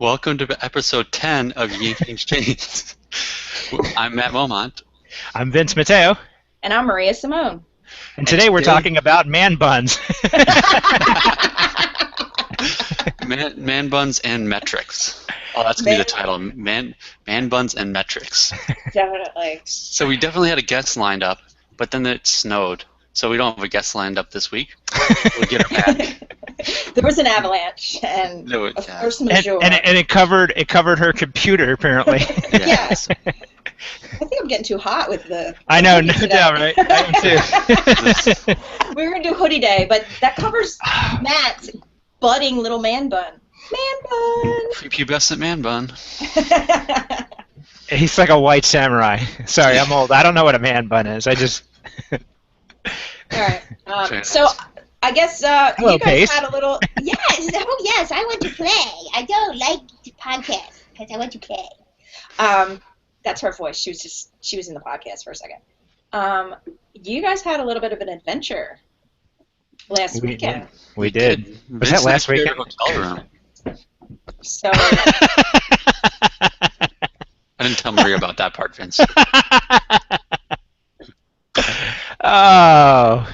Welcome to episode 10 of Yanking Chains. I'm Matt Momont. I'm Vince Mateo. And I'm Maria Simone. And today we're talking about man buns. Man buns and metrics. Oh, that's going to be the title. Man buns and metrics. Definitely. So we definitely had a guest lined up, but then it snowed. So we don't have a guest lined up this week. We'll get her back. There was an avalanche and a force majeure. And it covered her computer, apparently. Yes. I think I'm getting too hot with the... I know, no doubt, right? I am too. We were going to do hoodie day, but that covers Matt's budding little man bun. Man bun! Prepubescent man bun. He's like a white samurai. Sorry, I'm old. I don't know what a man bun is. I just... All right. So I guess Hello, you guys Pace. had a little... Yes, oh yes, I want to play. I don't like the podcast because I want to play. That's her voice. She was in the podcast for a second. You guys had a little bit of an adventure last weekend. We did. Was that last weekend? Hotel room. So I didn't tell Maria about that part, Vince. Oh.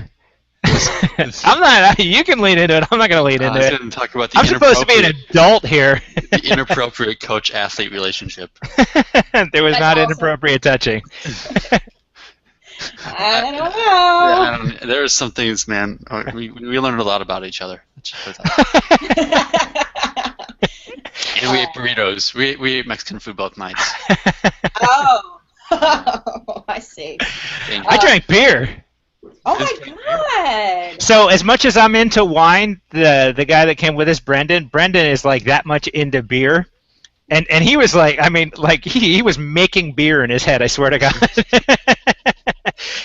I'm not. You can lead into it. I'm not going to lead into it. I didn't talk about the I'm supposed to be an adult here. The inappropriate coach-athlete relationship. There was not inappropriate touching. I don't know. Yeah, there are some things, man. We learned a lot about each other. And we ate burritos. We ate Mexican food both nights. Oh, I see. I drank beer. Oh my God! So as much as I'm into wine, the guy that came with us, Brendan is like that much into beer, and he was like, I mean, like he was making beer in his head. I swear to God.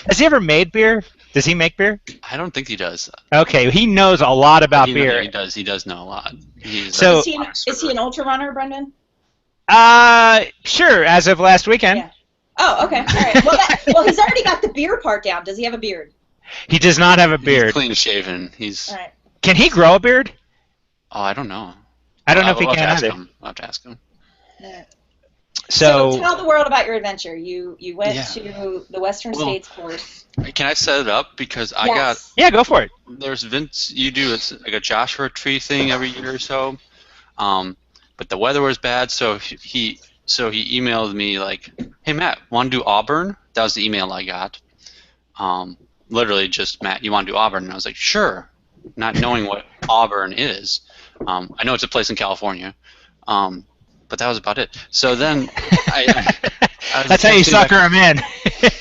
Has he ever made beer? Does he make beer? I don't think he does. Okay, he knows a lot about beer. He does. He does know a lot. Is he an ultra runner, Brendan? Sure. As of last weekend. Yeah. Oh, okay. All right. Well, he's already got the beard part down. Does he have a beard? He does not have a beard. He's clean shaven. All right. Can he grow a beard? Oh, I don't know. I don't know if he can either. I'll have to ask him. So tell the world about your adventure. You went to the Western States course. Can I set it up? Because I got... Yeah, go for it. There's Vince, it's like a Joshua Tree thing every year or so. But the weather was bad, so he emailed me like, hey, Matt, want to do Auburn? That was the email I got. Literally just, Matt, you want to do Auburn? And I was like, sure, not knowing what Auburn is. I know it's a place in California, but that was about it. So then I that's how you sucker them in.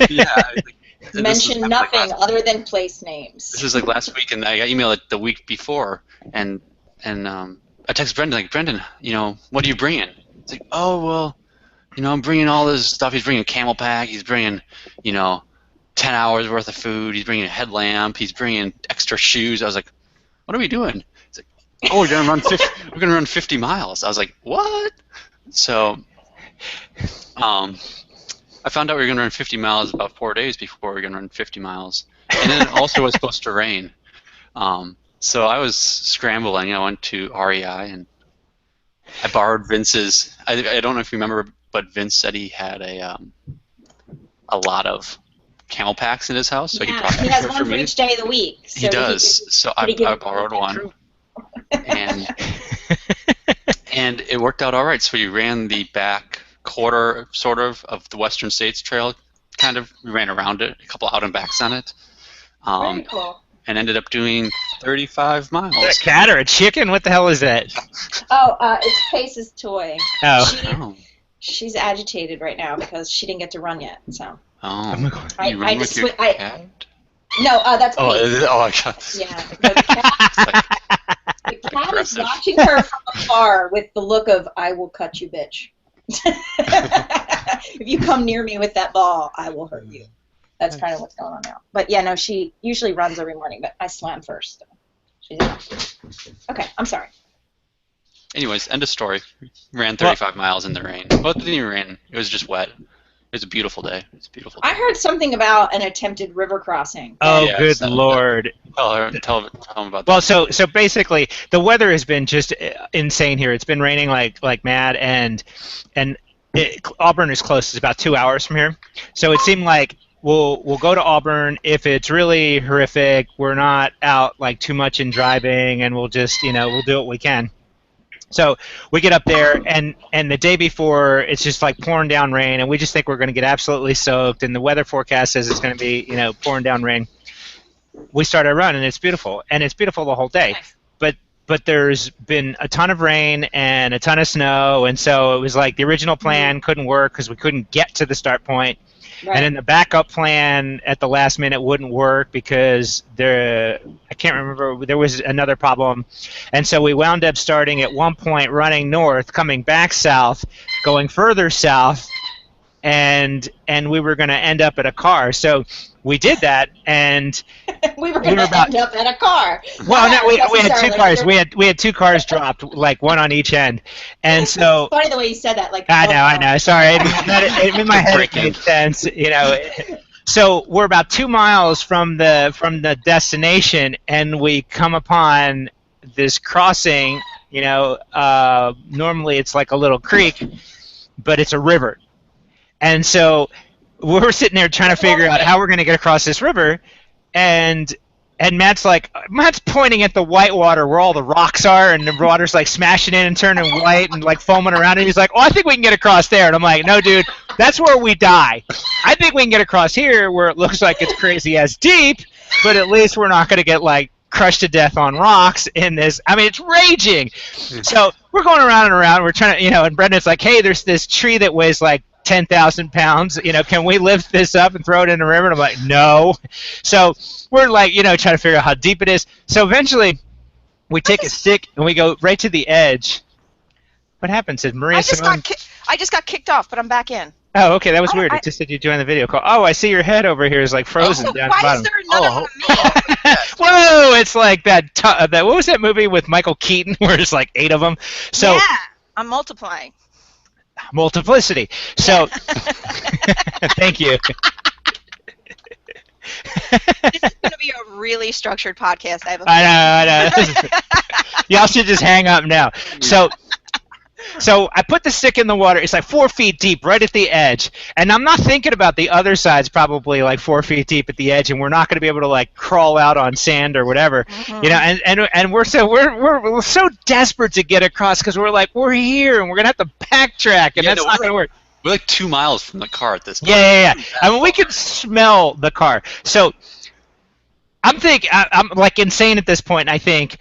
Yeah. Mention nothing other than place names. This was like last week, and I got emailed the week before, and I texted Brendan, like, Brendan, what are you bringing? It's like, oh, well, I'm bringing all this stuff. He's bringing a camel pack. He's bringing, 10 hours worth of food. He's bringing a headlamp. He's bringing extra shoes. I was like, what are we doing? It's like, oh, we're gonna run 50 miles. I was like, what? So, I found out we were gonna run 50 miles about 4 days before we were gonna run 50 miles, and then it also was supposed to rain. So I was scrambling. I went to REI and I borrowed Vince's. I don't know if you remember, but Vince said he had a lot of camel packs in his house, so he has one for each day of the week. So he does. So I borrowed one, and it worked out all right. So we ran the back quarter, sort of the Western States Trail. Kind of, we ran around it, a couple out and backs on it. Very cool. And ended up doing 35 miles. A cat or a chicken? What the hell is that? Oh, it's Pace's toy. Oh. She's agitated right now because she didn't get to run yet. So. Oh. You run with your cat? No, that's Pace. Oh, I got. Yeah. The cat is watching her from afar with the look of "I will cut you, bitch." If you come near me with that ball, I will hurt you. That's kind of what's going on now. But yeah, no, she usually runs every morning, but I swam first. Okay, I'm sorry. Anyways, end of story. Ran 35 miles in the rain. Well, it didn't even rain. It was just wet. It's a beautiful day. It's a beautiful day. I heard something about an attempted river crossing. Oh, Yeah, good so- Lord. Tell them about Well, that. so basically, the weather has been just insane here. It's been raining like mad, and Auburn is close. It's about 2 hours from here. So it seemed like we'll go to Auburn if it's really horrific. We're not out like too much in driving, and we'll just we'll do what we can. So we get up there, and the day before, it's just like pouring down rain, and we just think we're going to get absolutely soaked. And the weather forecast says it's going to be pouring down rain. We start our run, and it's beautiful, the whole day. Nice. But there's been a ton of rain and a ton of snow, and so it was like the original plan couldn't work because we couldn't get to the start point. Right. And then the backup plan at the last minute wouldn't work because I can't remember, there was another problem. And so we wound up starting at one point running north, coming back south, going further south, and we were going to end up at a car. So we did that, and we were going to end up at a car. well, no, we had two necessarily. cars. We had two cars dropped, like one on each end, and so. It's funny the way you said that. Like I know. Sorry, in my head it made sense. So we're about 2 miles from the destination, and we come upon this crossing. Normally it's like a little creek, but it's a river, and so we're sitting there trying to figure out how we're going to get across this river, and Matt's pointing at the white water where all the rocks are, and the water's like smashing in and turning white and like foaming around, and he's like, "Oh, I think we can get across there." And I'm like, "No, dude, that's where we die. I think we can get across here where it looks like it's crazy as deep, but at least we're not going to get like crushed to death on rocks in this. I mean, it's raging." So we're going around and around. We're trying to, and Brendan's like, "Hey, there's this tree that weighs like 10,000 pounds. Can we lift this up and throw it in the river?" And I'm like, "No." So we're like, trying to figure out how deep it is. So eventually, we take a stick and we go right to the edge. What happens? Is Maria Simone? I just got kicked off, but I'm back in. Oh, okay, that was weird. It just said you joined the video call. Oh, I see your head over here is like frozen down the Why bottom. is there another one of me? Whoa! It's like that. What was that movie with Michael Keaton where it's like 8 of them? So Yeah, I'm multiplying. multiplicity. So thank you. This is going to be a really structured podcast. I know. Y'all should just hang up now. So I put the stick in the water. It's like 4 feet deep, right at the edge, and I'm not thinking about the other side's probably like 4 feet deep at the edge, and we're not going to be able to like crawl out on sand or whatever, And we're so desperate to get across because we're like, we're here and we're gonna have to backtrack, and that's not gonna work. We're like 2 miles from the car at this point. Yeah. I mean, we can smell the car. So I'm like insane at this point. And I think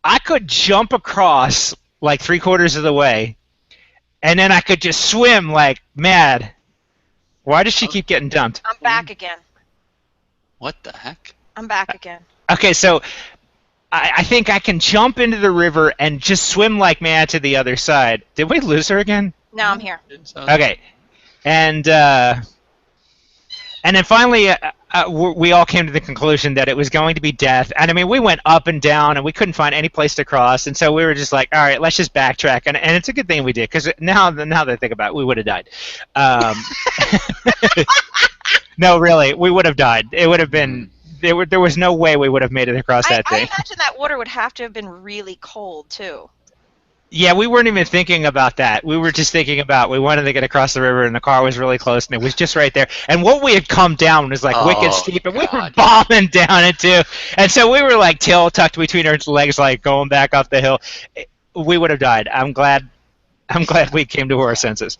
I could jump across like 3/4 of the way, and then I could just swim like mad. Why does she keep getting dumped? I'm back again. What the heck? I'm back again. Okay, so I think I can jump into the river and just swim like mad to the other side. Did we lose her again? No, I'm here. Okay, and then finally we all came to the conclusion that it was going to be death. And I mean, we went up and down, and we couldn't find any place to cross. And so we were just like, all right, let's just backtrack. And it's a good thing we did, because now that I think about it, we would have died. No, really, we would have died. It would have been. There was no way we would have made it across that I thing. imagine that water would have to have been really cold too. Yeah, we weren't even thinking about that. We were just thinking about we wanted to get across the river, and the car was really close, and it was just right there. And what we had come down was like wicked steep, and we were bombing down it too. And so we were like tail tucked between our legs, like going back up the hill. We would have died. I'm glad we came to our senses.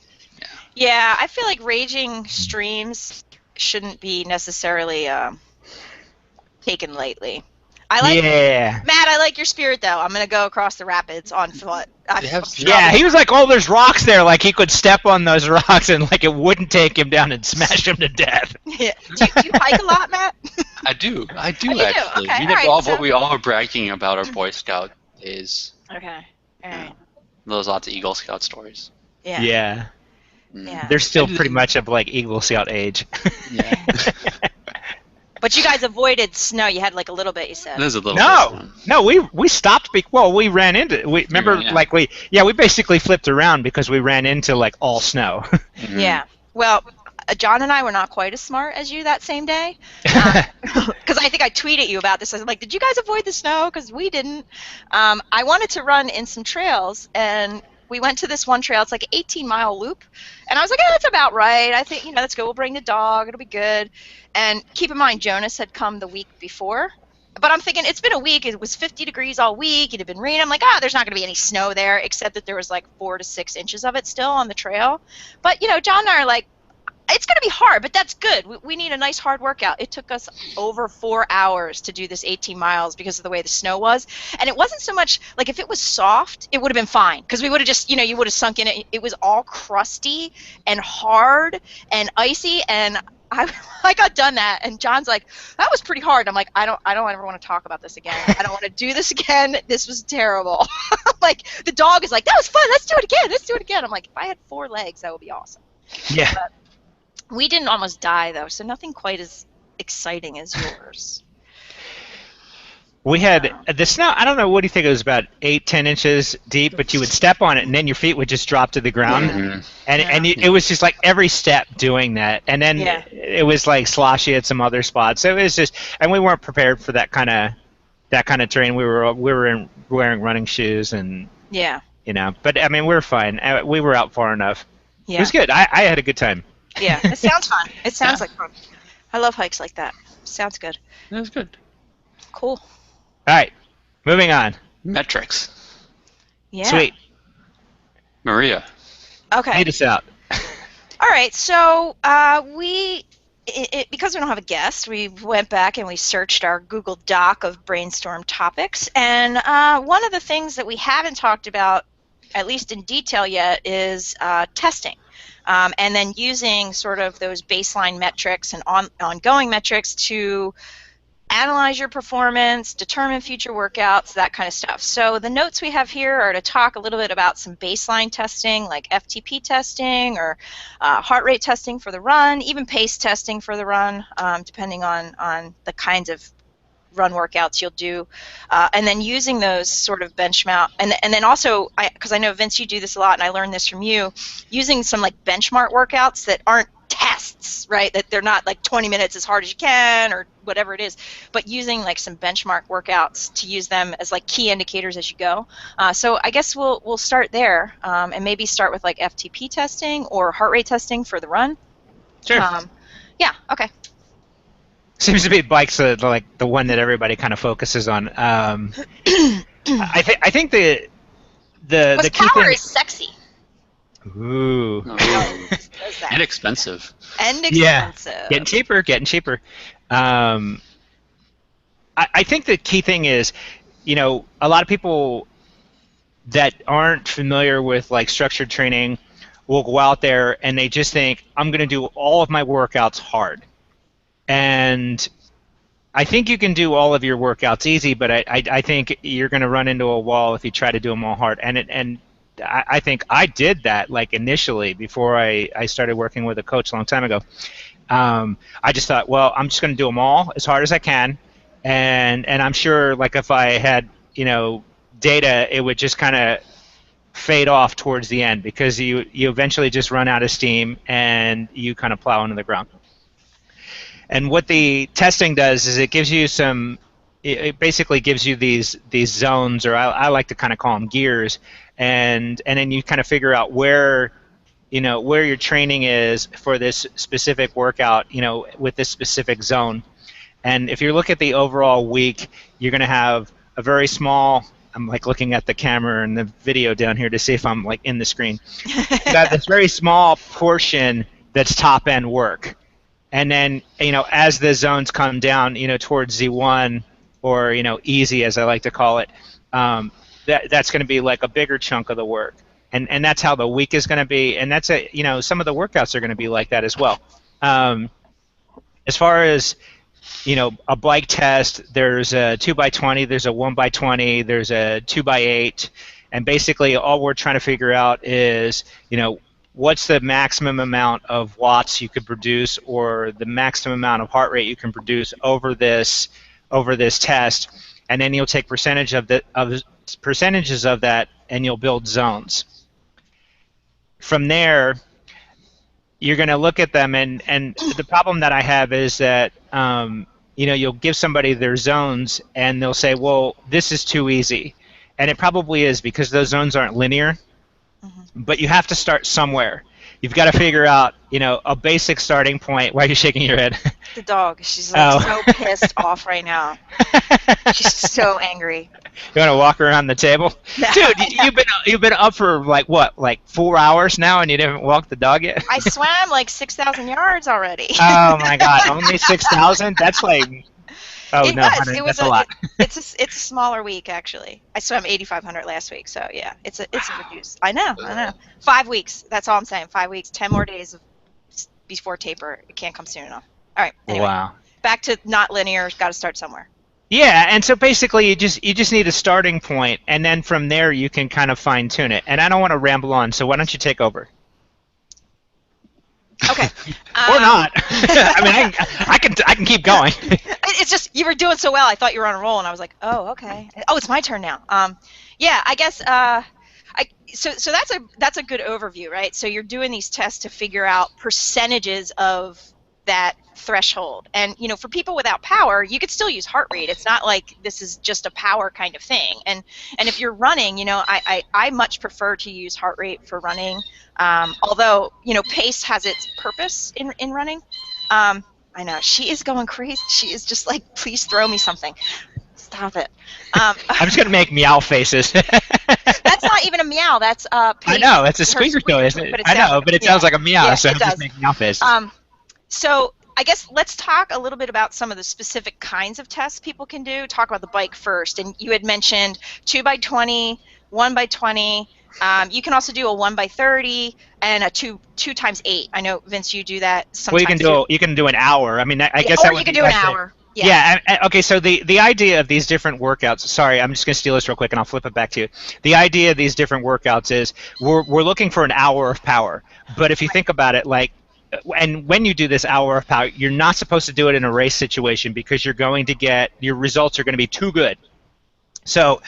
Yeah, I feel like raging streams shouldn't be necessarily taken lightly. Yeah. Matt, I like your spirit though. I'm gonna go across the rapids on foot. Yeah, he was like, "Oh, there's rocks there. Like he could step on those rocks and like it wouldn't take him down and smash him to death." Yeah. Do you hike a lot, Matt? I do you do? actually. Okay, We did all right, what we all are bragging about our Boy Scout days. Okay. All right. There's lots of Eagle Scout stories. Yeah. Yeah. Yeah. They're still pretty much of like Eagle Scout age. Yeah. But you guys avoided snow. You had like a little bit. You said. There's a little bit. No, we stopped. We ran into. We basically flipped around because we ran into like all snow. Yeah. Well, John and I were not quite as smart as you that same day. Because I think I tweeted you about this. I was like, did you guys avoid the snow? Because we didn't. I wanted to run in some trails, and we went to this one trail. It's like an 18-mile loop. And I was like, that's about right. I think, let's go. We'll bring the dog. It'll be good. And keep in mind, Jonas had come the week before. But I'm thinking, it's been a week. It was 50 degrees all week. It had been raining. I'm like, there's not going to be any snow there, except that there was like 4 to 6 inches of it still on the trail. But, John and I are like, it's going to be hard, but that's good. We need a nice hard workout. It took us over 4 hours to do this 18 miles because of the way the snow was. And it wasn't so much like if it was soft, it would have been fine because we would have just, you would have sunk in it. It was all crusty and hard and icy. And I got done that, and John's like, that was pretty hard. I'm like, I don't ever want to talk about this again. I don't want to do this again. This was terrible. Like, the dog is like, that was fun. Let's do it again. Let's do it again. I'm like, if I had 4 legs, that would be awesome. Yeah. But we didn't almost die, though, so nothing quite as exciting as yours. We had the snow. I don't know. What do you think? It was about 8-10 inches deep, but you would step on it, and then your feet would just drop to the ground, it was just like every step doing that, and then it was like sloshy at some other spots. So it was just, and we weren't prepared for that kind of terrain. We were wearing running shoes, and but I mean, we were fine. We were out far enough. Yeah. It was good. I had a good time. Yeah, it sounds fun. It sounds like fun. I love hikes like that. Sounds good. That was good. Cool. All right, moving on. Metrics. Yeah. Sweet. Maria. Okay. Lead us out. All right, so because we don't have a guest, we went back and we searched our Google Doc of brainstorm topics, and one of the things that we haven't talked about, at least in detail yet, is testing. And then using sort of those baseline metrics and ongoing metrics to analyze your performance, determine future workouts, that kind of stuff. So the notes we have here are to talk a little bit about some baseline testing, like FTP testing or heart rate testing for the run, even pace testing for the run, depending on the kinds of run workouts you'll do, and then using those sort of benchmark, and then also, because I know, Vince, you do this a lot, and I learned this from you, using some like benchmark workouts that aren't tests, right? That they're not like 20 minutes as hard as you can or whatever it is, but using like some benchmark workouts to use them as like key indicators as you go. So I guess we'll start there, and maybe start with like FTP testing or heart rate testing for the run. Sure. Yeah. Okay. Seems to be bikes like the one that everybody kind of focuses on. I think the key power thing is sexy. Ooh. And expensive. Yeah, getting cheaper. I think the key thing is, a lot of people that aren't familiar with like structured training will go out there and they just think, I'm going to do all of my workouts hard. And I think you can do all of your workouts easy, but I think you're going to run into a wall if you try to do them all hard. And I think I did that like initially before I started working with a coach a long time ago. I just thought, well, I'm just going to do them all as hard as I can, and I'm sure like if I had data, it would just kind of fade off towards the end because you eventually just run out of steam and you kind of plow into the ground. And what the testing does is it gives you it basically gives you these zones, or I like to kind of call them gears, and then you kind of figure out where your training is for this specific workout, with this specific zone. And if you look at the overall week, you're going to have a very small, I'm like looking at the camera and the video down here to see if I'm like in the screen. You got this very small portion that's top end work. And then, as the zones come down, towards Z1 or, easy as I like to call it, that's going to be like a bigger chunk of the work. And that's how the week is going to be. And that's some of the workouts are going to be like that as well. As far as, a bike test, there's a 2x20, there's a 1x20, there's a 2x8. And basically all we're trying to figure out is, what's the maximum amount of watts you could produce or the maximum amount of heart rate you can produce over this test, and then you'll take percentages of that and you'll build zones. From there, you're going to look at them, and the problem that I have is that you'll give somebody their zones and they'll say, well, this is too easy, and it probably is because those zones aren't linear. But you have to start somewhere. You've got to figure out, a basic starting point. Why are you shaking your head? The dog. She's Oh. so pissed off right now. She's so angry. You want to walk around the table, dude? You've been up for like 4 hours now, and you didn't walk the dog yet. I swam like 6,000 yards already. Oh my God, only 6,000? That's like, oh It no, was. honey, It was that's a lot. It's a smaller week actually. I swam 8,500 last week, so yeah, it's a reduce. I know. 5 weeks. That's all I'm saying. 5 weeks. 10 more days before taper. It can't come soon enough. All right. Anyway, Wow. back to not linear. Got to start somewhere. Yeah, and so basically you just need a starting point, and then from there you can kind of fine tune it. And I don't want to ramble on, so why don't you take over? Okay. Or not. I mean, I can keep going. It's just you were doing so well. I thought you were on a roll, and I was like, oh, okay. Oh, it's my turn now. Yeah, I guess. So that's a good overview, right? So you're doing these tests to figure out percentages of that threshold, and for people without power, you could still use heart rate. It's not like this is just a power kind of thing. And if you're running, I much prefer to use heart rate for running. Although pace has its purpose in running. I know she is going crazy. She is just like, please throw me something. Stop it. I'm just gonna make meow faces. That's not even a meow. That's I know it's a squeaker toy, isn't it? I know, but it sounds like a meow, yeah, so it I'm does. just making meow faces. So I guess let's talk a little bit about some of the specific kinds of tests people can do. Talk about the bike first. And you had mentioned 2x20, 1x20. You can also do a 1x30 and a 2x8. I know, Vince, you do that sometimes. Well, you can do an hour. I mean, I guess or that you would can be do an like hour. Yeah. Okay. So the idea of these different workouts. Sorry, I'm just gonna steal this real quick, and I'll flip it back to you. The idea of these different workouts is we're looking for an hour of power. But if you think about it, and when you do this hour of power, you're not supposed to do it in a race situation because you're going to get your results are going to be too good. So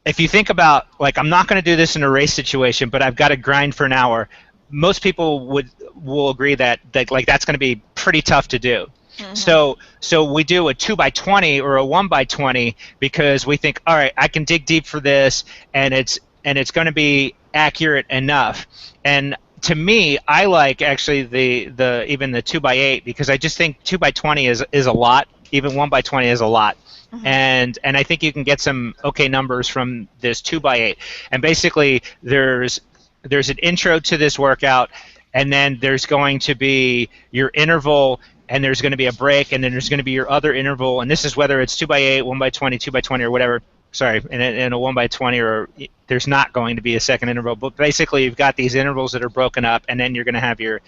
if you think about I'm not going to do this in a race situation, but I've got to grind for an hour. Most people will agree that that's going to be pretty tough to do. Mm-hmm. So we do a 2x20 or a 1x20 because we think, all right, I can dig deep for this, and it's going to be accurate enough. And to me, I like actually the even the 2x8 because I just think 2x20 is a lot. Even 1x20 is a lot. Mm-hmm. And I think you can get some okay numbers from this 2x8. And basically, there's an intro to this workout, and then there's going to be your interval, and there's going to be a break, and then there's going to be your other interval. And this is whether it's 2x8, 1x20, 2x20, or whatever. Sorry, in a 1x20, or there's not going to be a second interval. But basically, you've got these intervals that are broken up, and then you're going to have your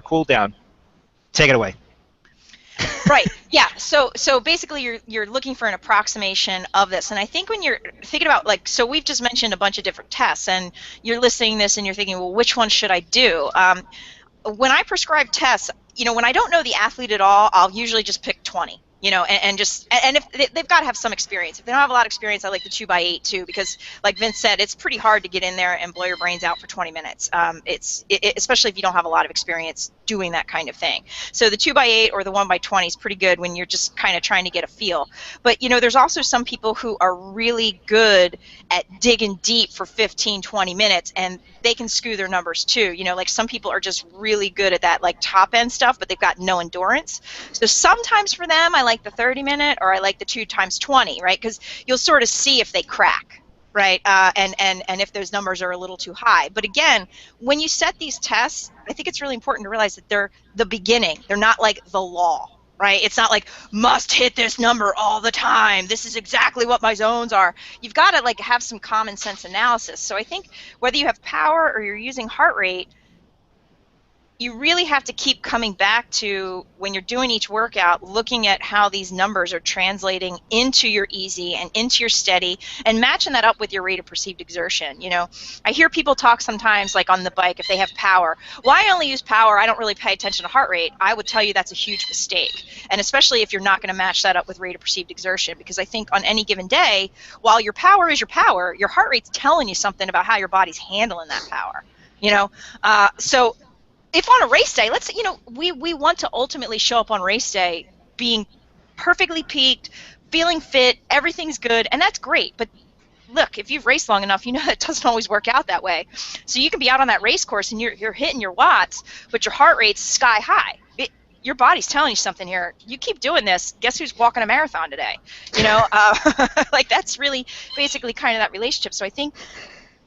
cool down. Take it away. Right. Yeah. So basically, you're looking for an approximation of this, and I think when you're thinking about so we've just mentioned a bunch of different tests, and you're listening to this, and you're thinking, well, which one should I do? When I prescribe tests, when I don't know the athlete at all, I'll usually just pick 20. And if they've got to have some experience. If they don't have a lot of experience, I like the 2x8 too, because like Vince said, it's pretty hard to get in there and blow your brains out for 20 minutes. Especially if you don't have a lot of experience doing that kind of thing. So the 2x8 or the 1x20 is pretty good when you're just kind of trying to get a feel. But there's also some people who are really good at digging deep for 15, 20 minutes, and they can skew their numbers too. Some people are just really good at that top end stuff, but they've got no endurance. So sometimes for them, I like the 30-minute or I like the 2x20, right? Because you'll sort of see if they crack, right? And if those numbers are a little too high. But again, when you set these tests, I think it's really important to realize that they're the beginning. They're not like the law, right? It's not like must hit this number all the time. This is exactly what my zones are. You've got to have some common sense analysis. So I think whether you have power or you're using heart rate, you really have to keep coming back to, when you're doing each workout, looking at how these numbers are translating into your easy and into your steady, and matching that up with your rate of perceived exertion. I hear people talk sometimes, on the bike, if they have power. Well, I only use power. I don't really pay attention to heart rate. I would tell you that's a huge mistake, and especially if you're not going to match that up with rate of perceived exertion, because I think on any given day, while your power is your power, your heart rate's telling you something about how your body's handling that power. So if on a race day, let's, we want to ultimately show up on race day being perfectly peaked, feeling fit, everything's good, and that's great. But look, if you've raced long enough, you know it doesn't always work out that way. So you can be out on that race course and you're hitting your watts, but your heart rate's sky high. Your body's telling you something here. You keep doing this, guess who's walking a marathon today? Like that's really basically kind of that relationship. So I think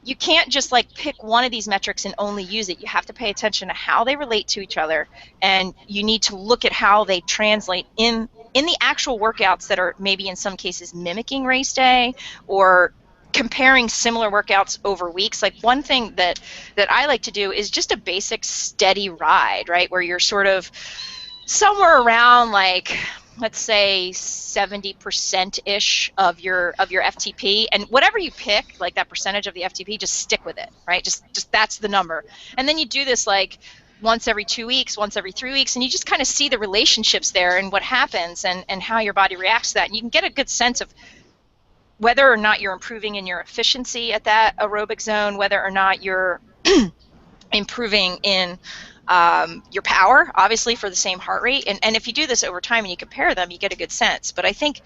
you can't just like pick one of these metrics and only use it. You have to pay attention to how they relate to each other, and you need to look at how they translate in the actual workouts that are maybe in some cases mimicking race day or comparing similar workouts over weeks. Like one thing that I like to do is just a basic steady ride, right, where you're sort of somewhere around like, let's say 70%-ish of your FTP, and whatever you pick, like that percentage of the FTP, just stick with it, right? Just that's the number. And then you do this like once every 2 weeks, once every 3 weeks, and you just kind of see the relationships there and what happens and how your body reacts to that. And you can get a good sense of whether or not you're improving in your efficiency at that aerobic zone, whether or not you're improving in your power, obviously, for the same heart rate. And if you do this over time and you compare them, you get a good sense. But I think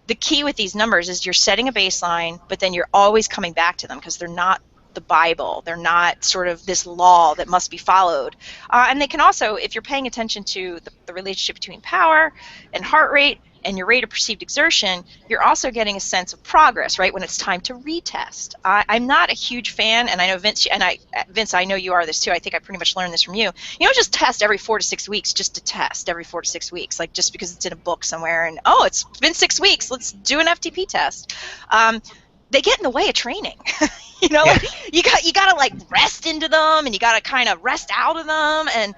the key with these numbers is you're setting a baseline, but then you're always coming back to them because they're not the Bible. They're not sort of this law that must be followed. And they can also, if you're paying attention to the relationship between power and heart rate and your rate of perceived exertion, you're also getting a sense of progress, right, when it's time to retest. I'm not a huge fan, and I know Vince, I know you are this too. I think I pretty much learned this from you. You don't just test every 4 to 6 weeks just to test every 4 to 6 weeks, like just because it's in a book somewhere and, oh, it's been 6 weeks, let's do an FTP test. They get in the way of training. Like you got to like rest into them, and you got to kind of rest out of them, and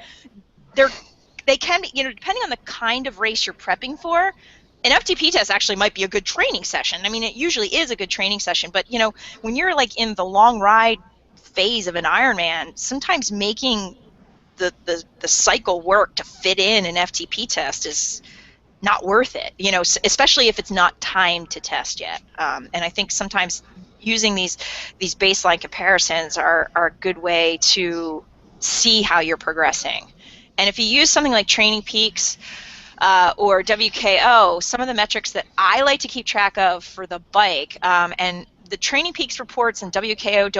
they can be, depending on the kind of race you're prepping for, an FTP test actually might be a good training session. I mean, it usually is a good training session, but when you're like in the long ride phase of an Ironman, sometimes making the cycle work to fit in an FTP test is not worth it, especially if it's not time to test yet. And I think sometimes using these baseline comparisons are a good way to see how you're progressing. And if you use something like Training Peaks or WKO, some of the metrics that I like to keep track of for the bike, and the Training Peaks reports and WKO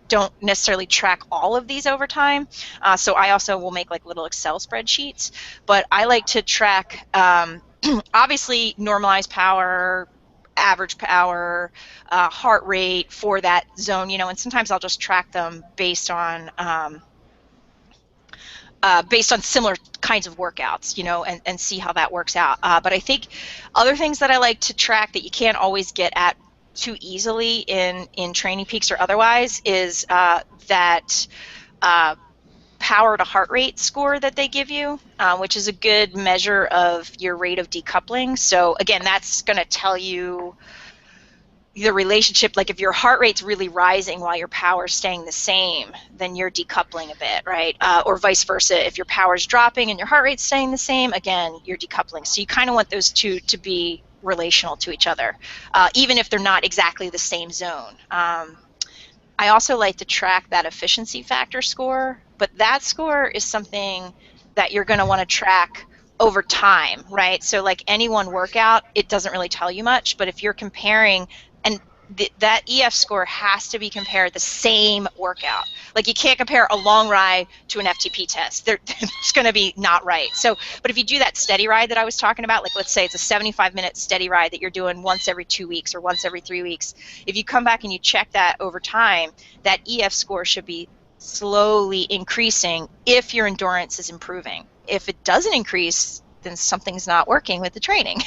don't necessarily track all of these over time. So I also will make like little Excel spreadsheets, but I like to track obviously normalized power, average power, heart rate for that zone, and sometimes I'll just track them based on similar kinds of workouts, and see how that works out. But I think other things that I like to track that you can't always get at too easily in Training Peaks or otherwise is that power to heart rate score that they give you, which is a good measure of your rate of decoupling. So again, that's going to tell you the relationship, like if your heart rate's really rising while your power's staying the same, then you're decoupling a bit, right? Or vice versa, if your power's dropping and your heart rate's staying the same, again, you're decoupling. So you kind of want those two to be relational to each other, even if they're not exactly the same zone. I also like to track that efficiency factor score, but that score is something that you're going to want to track over time, right? So like any one workout, it doesn't really tell you much, but if you're comparing, and that EF score has to be compared the same workout. Like you can't compare a long ride to an FTP test. It's going to be not right. So, but if you do that steady ride that I was talking about, like let's say it's a 75-minute steady ride that you're doing once every 2 weeks or once every 3 weeks, if you come back and you check that over time, that EF score should be slowly increasing if your endurance is improving. If it doesn't increase, then something's not working with the training.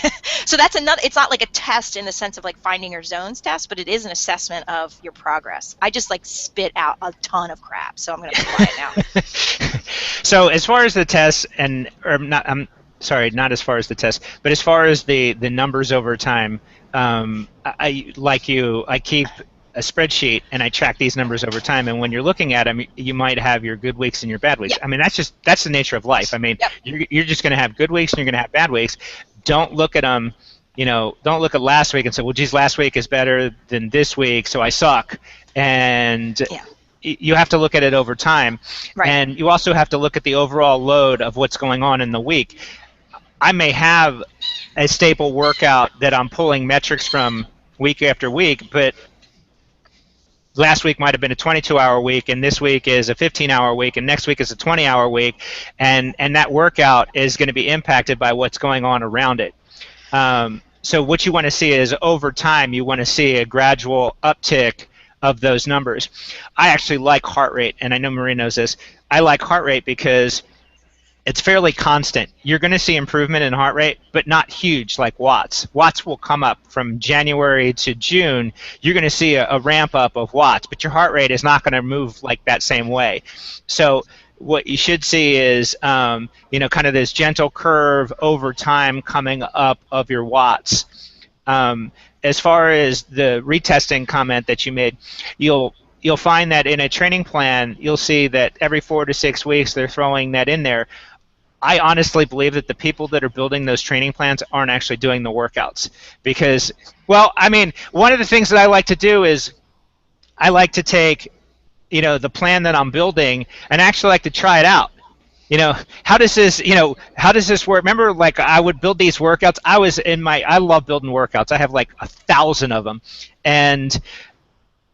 So that's another, it's not like a test in the sense of like finding your zones test, but it is an assessment of your progress. I just like spit out a ton of crap, so I'm going to apply it now. So as far as the tests, I'm sorry, not as far as the test, but as far as the numbers over time, I keep a spreadsheet and I track these numbers over time, and when you're looking at them, you might have your good weeks and your bad weeks. Yep. I mean, that's the nature of life. I mean, Yep. you're just going to have good weeks and you're going to have bad weeks. Don't look at them, don't look at last week and say, well, geez, last week is better than this week, so I suck. And Yeah. you have to look at it over time, Right. and you also have to look at the overall load of what's going on in the week. I may have a staple workout that I'm pulling metrics from week after week, but last week might have been a 22-hour week, and this week is a 15-hour week, and next week is a 20-hour week, and that workout is going to be impacted by what's going on around it. So what you want to see is over time, you want to see a gradual uptick of those numbers. I actually like heart rate, and I know Marie knows this. I like heart rate because it's fairly constant. You're going to see improvement in heart rate, but not huge like watts. Watts will come up from January to June. You're going to see a ramp up of watts, but your heart rate is not going to move like that same way. So what you should see is, kind of this gentle curve over time coming up of your watts. As far as the retesting comment that you made, you'll find that in a training plan, you'll see that every 4 to 6 weeks they're throwing that in there. I honestly believe that the people that are building those training plans aren't actually doing the workouts because, one of the things that I like to do is I like to take, the plan that I'm building and actually like to try it out. How does this work? Remember, like I would build these workouts. I love building workouts. I have like 1,000 of them, and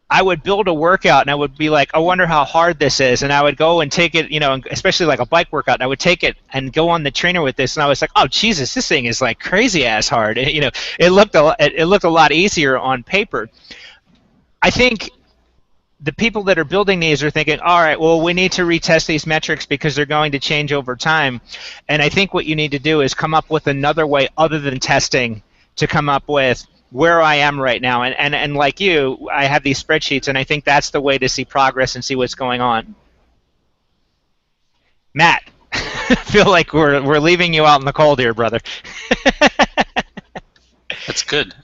I would build a workout and I would be like, I wonder how hard this is. And I would go and take it, especially like a bike workout, and I would take it and go on the trainer with this. And I was like, oh, Jesus, this thing is like crazy ass hard. It looked a lot easier on paper. I think the people that are building these are thinking, all right, well, we need to retest these metrics because they're going to change over time. And I think what you need to do is come up with another way other than testing to come up with where I am right now. And like you, I have these spreadsheets, and I think that's the way to see progress and see what's going on. Matt, I feel like we're leaving you out in the cold here, brother. That's good.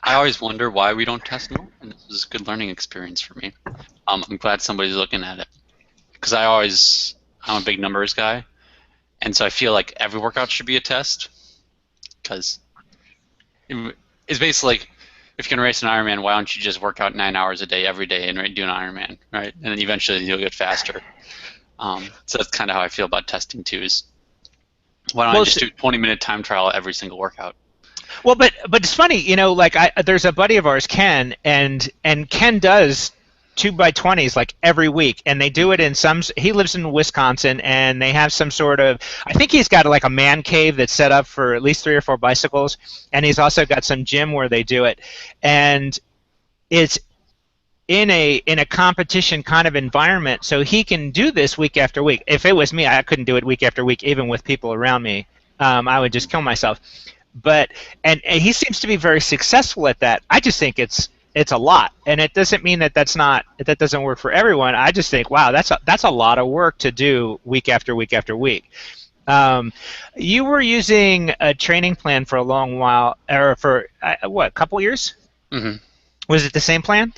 I always wonder why we don't test more, and this is a good learning experience for me. I'm glad somebody's looking at it because I'm a big numbers guy, and so I feel like every workout should be a test because it's basically like if you're gonna race an Ironman, why don't you just work out 9 hours a day every day and do an Ironman, right? And then eventually you'll get faster. So that's kind of how I feel about testing too. Is why don't I just do a 20-minute time trial every single workout? Well, but it's funny, like there's a buddy of ours, Ken, and Ken does 2x20s like every week, and they do it in he lives in Wisconsin, and they have some sort of, I think he's got like a man cave that's set up for at least 3 or 4 bicycles, and he's also got some gym where they do it, and it's in a competition kind of environment, so he can do this week after week. If it was me, I couldn't do it week after week, even with people around me. I would just kill myself. But and he seems to be very successful at that. I just think it's a lot, and it doesn't mean that that doesn't work for everyone. I just think, wow, that's a lot of work to do week after week after week. You were using a training plan for a long while, or for a couple years? Mm-hmm. Was it the same plan?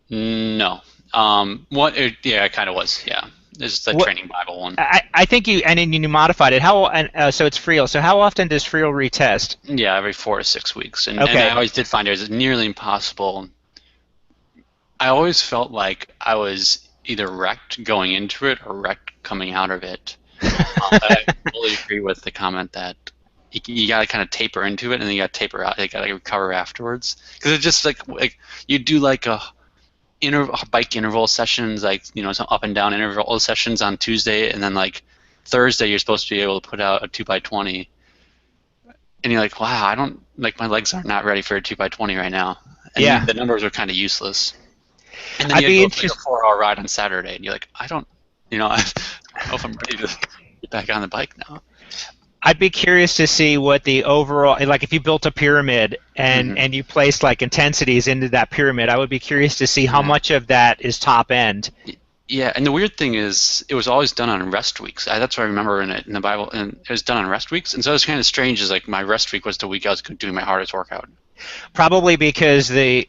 No. Yeah, it kind of was. Yeah. This is the training Bible one. I think you modified it. So it's Friel. So how often does Friel retest? Yeah, every 4 to 6 weeks. And okay. And I always did find it was nearly impossible. I always felt like I was either wrecked going into it or wrecked coming out of it. I fully agree with the comment that you got to kind of taper into it and then you got to taper out. You got to recover afterwards. Because it's just like you do like a bike interval sessions, like some up and down interval sessions on Tuesday, and then like Thursday you're supposed to be able to put out a 2x20, and you're like, wow, I don't like my legs are not ready for a 2x20 right now, and the numbers are kind of useless. And then you go for a 4-hour ride on Saturday, and you're like, I don't know if I'm ready to get back on the bike now. I'd be curious to see what the overall, like if you built a pyramid and you placed like intensities into that pyramid, I would be curious to see how much of that is top end. Yeah, and the weird thing is it was always done on rest weeks. That's what I remember in the Bible, and it was done on rest weeks. And so it was kind of strange, is like my rest week was the week I was doing my hardest workout. Probably because I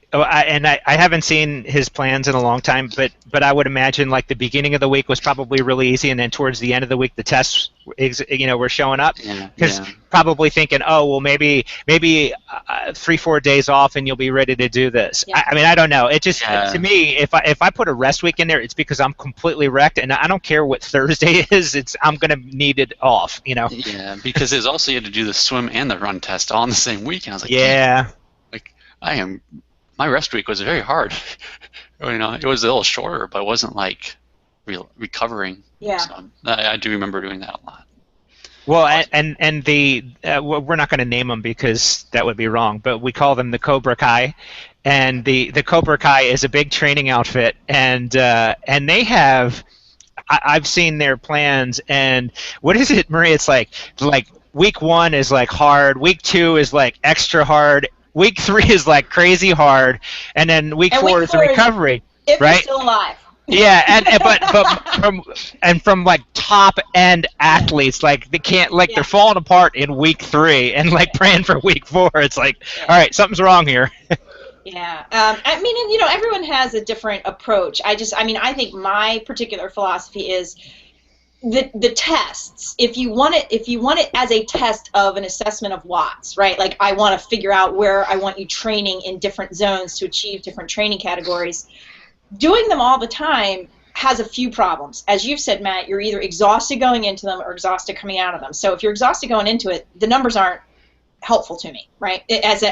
haven't seen his plans in a long time, but but I would imagine like the beginning of the week was probably really easy, and then towards the end of the week the tests were showing up, Yeah, because yeah, probably thinking, oh well, maybe 3-4 days off and you'll be ready to do this. Yeah. I mean, I don't know. It just, to yeah. me, if I put a rest week in there, it's because I'm completely wrecked, and I don't care what Thursday is. I'm gonna need it off. Yeah, because it's also you had to do the swim and the run test all in the same week, and I was like, Yeah. like my rest week was very hard. It was a little shorter, but it wasn't like recovering. Yeah. So I do remember doing that a lot. Well, and the we're not going to name them because that would be wrong, but we call them the Cobra Kai, and the Cobra Kai is a big training outfit, and they have, I've seen their plans, and what is it, Maria? It's like week 1 is like hard, week 2 is like extra hard, week 3 is like crazy hard, and then week And 4 week is a 4 is recovery, If right? you're still alive. Yeah, but from like top end athletes, like they can't, like they're falling apart in week 3 and like praying for week 4. It's like, all right, something's wrong here. Yeah. I mean, everyone has a different approach. I think my particular philosophy is the tests. If you want it as a test of an assessment of watts, right? Like I want to figure out where I want you training in different zones to achieve different training categories. Doing them all the time has a few problems. As you've said, Matt, you're either exhausted going into them or exhausted coming out of them. So if you're exhausted going into it, the numbers aren't helpful to me, right? As